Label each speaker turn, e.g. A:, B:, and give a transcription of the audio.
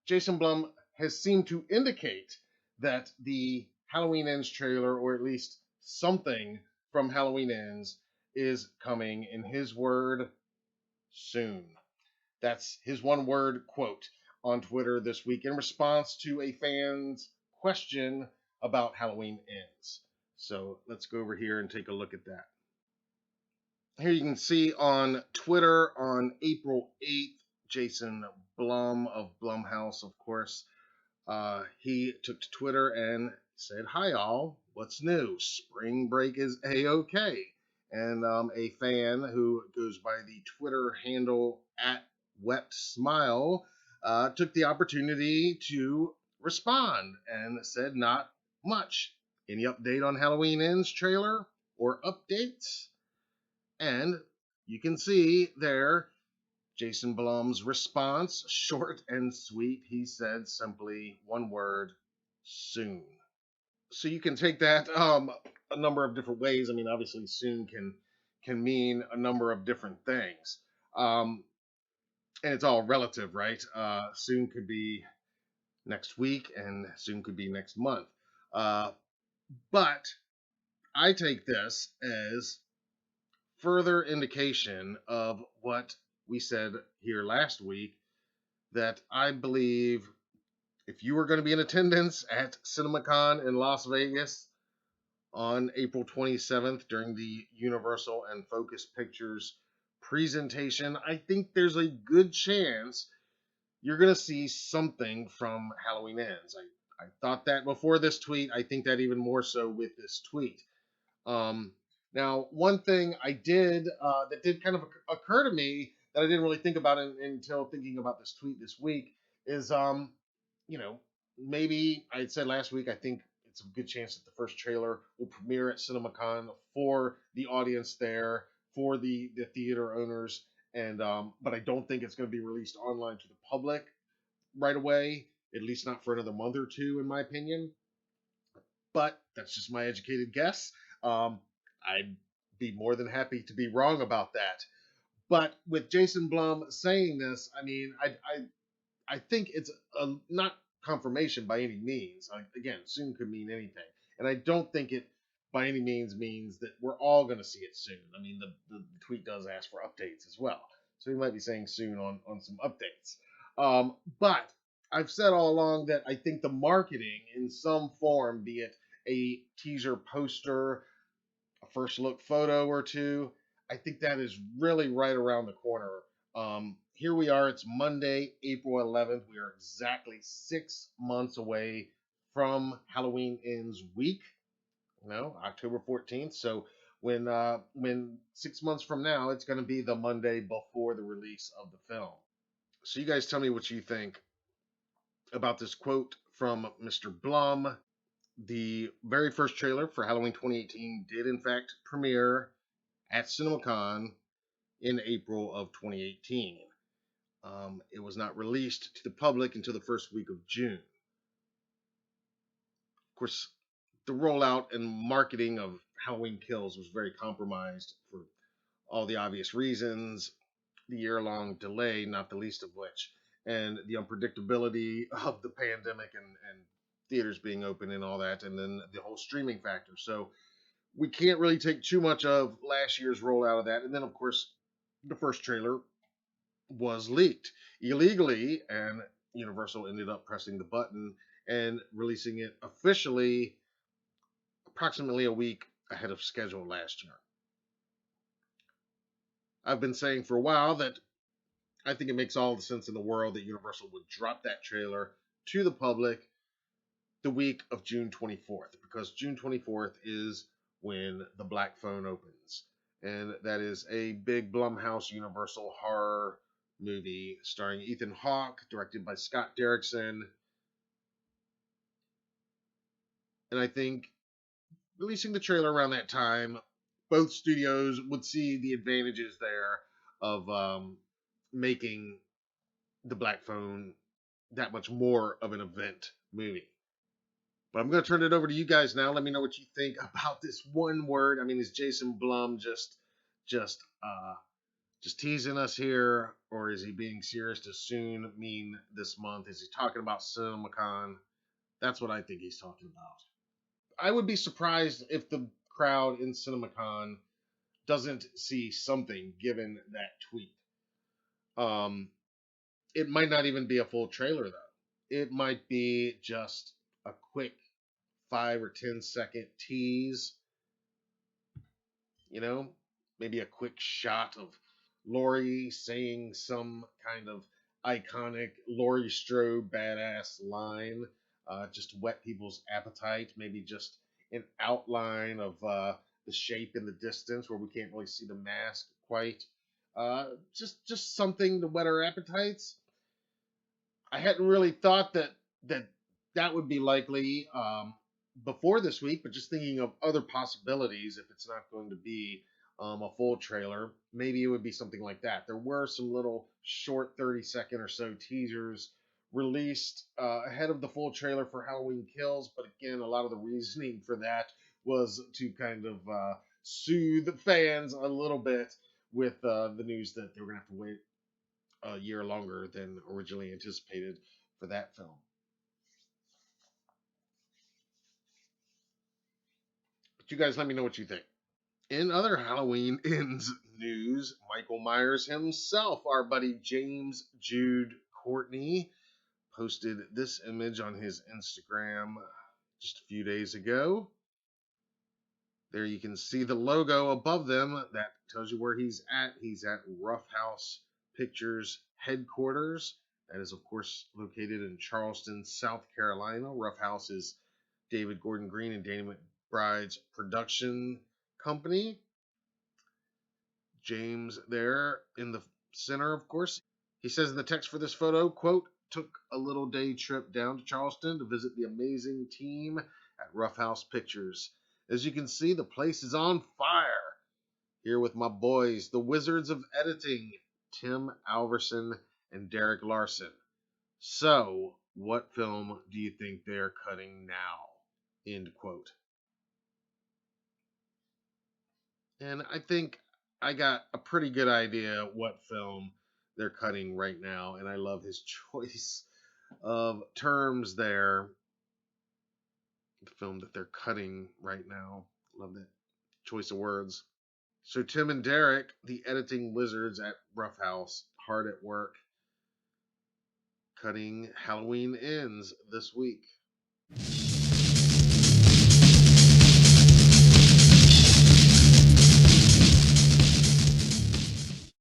A: Jason Blum has seemed to indicate that the Halloween Ends trailer, or at least something from Halloween Ends, is coming, in his word, soon. That's his one word quote on Twitter this week in response to a fan's question about Halloween Ends. So let's go over here and take a look at that. Here you can see on Twitter on April 8th, Jason Blum of Blumhouse, of course, he took to Twitter and said, "Hi, all. What's new? Spring break is A-OK." And a fan who goes by the Twitter handle @WetSmile took the opportunity to respond and said, "Not much. Any update on Halloween Ends trailer or updates?" And you can see there Jason Blum's response, short and sweet. He said simply one word, soon. So you can take that a number of different ways. I mean, obviously, soon can mean a number of different things, and it's all relative, right? Soon could be next week, and soon could be next month. But I take this as further indication of what we said here last week, that I believe if you were going to be in attendance at CinemaCon in Las Vegas on April 27th during the Universal and Focus Pictures presentation, I think there's a good chance you're going to see something from Halloween Ends. I thought that before this tweet. I think that even more so with this tweet. Now, one thing I did that did kind of occur to me that I didn't really think about until thinking about this tweet this week is, maybe I had said last week, I think it's a good chance that the first trailer will premiere at CinemaCon for the audience there, for the theater owners, and but I don't think it's going to be released online to the public right away, at least not for another month or two, in my opinion. But that's just my educated guess. I'd be more than happy to be wrong about that. But with Jason Blum saying this, I mean, I think it's not confirmation by any means. Again, soon could mean anything, and I don't think it by any means that we're all going to see it soon. I mean, the tweet does ask for updates as well, so he might be saying soon on some updates. But I've said all along that I think the marketing in some form, be it a teaser poster, a first look photo or two, I think that is really right around the corner. Here we are, it's Monday, April 11th. We are exactly 6 months away from Halloween Ends week, October 14th. So when 6 months from now, it's going to be the Monday before the release of the film. So you guys tell me what you think about this quote from Mr. Blum. The very first trailer for Halloween 2018 did, in fact, premiere at CinemaCon in April of 2018. It was not released to the public until the first week of June. Of course, the rollout and marketing of Halloween Kills was very compromised for all the obvious reasons. The year-long delay, not the least of which, and the unpredictability of the pandemic and theaters being open and all that, and then the whole streaming factor. So we can't really take too much of last year's rollout of that. And then, of course, the first trailer was leaked illegally, and Universal ended up pressing the button and releasing it officially approximately a week ahead of schedule last year. I've been saying for a while that I think it makes all the sense in the world that Universal would drop that trailer to the public the week of June 24th, because June 24th is when The Black Phone opens. And that is a big Blumhouse Universal horror movie starring Ethan Hawke, directed by Scott Derrickson. And I think releasing the trailer around that time, both studios would see the advantages there of making The Black Phone that much more of an event movie. But I'm going to turn it over to you guys now. Let me know what you think about this one word. I mean, is Jason Blum just just teasing us here, or is he being serious? Does soon mean this month? Is he talking about CinemaCon? That's what I think he's talking about. I would be surprised if the crowd in CinemaCon doesn't see something given that tweet. Um, it might not even be a full trailer though. It might be just a quick 5 or 10 second tease, you know, maybe a quick shot of Laurie saying some kind of iconic Laurie Strode badass line, just to whet people's appetite. Maybe just an outline of the shape in the distance where we can't really see the mask quite. Just something to whet our appetites. I hadn't really thought that that would be likely before this week, but just thinking of other possibilities if it's not going to be a full trailer, maybe it would be something like that. There were some little short 30-second or so teasers released ahead of the full trailer for Halloween Kills, but again, a lot of the reasoning for that was to kind of soothe fans a little bit with the news that they were going to have to wait a year longer than originally anticipated for that film. But you guys let me know what you think. In other Halloween Ends news, Michael Myers himself, our buddy James Jude Courtney, posted this image on his Instagram just a few days ago. There you can see the logo above them that tells you where he's at. He's at Rough House Pictures headquarters. That is, of course, located in Charleston, South Carolina. Rough House is David Gordon Green and Danny McBride's production company. James there in the center, of course. He says in the text for this photo, quote, took a little day trip down to Charleston to visit the amazing team at Rough House Pictures. As you can see, the place is on fire. Here with my boys, the Wizards of Editing, Tim Alverson and Derek Larson. So, what film do you think they're cutting now? End quote. And I think I got a pretty good idea what film they're cutting right now, and I love his choice of terms there. The film that they're cutting right now. Love that choice of words. So Tim and Derek, the editing wizards at Rough House, hard at work cutting Halloween Ends this week.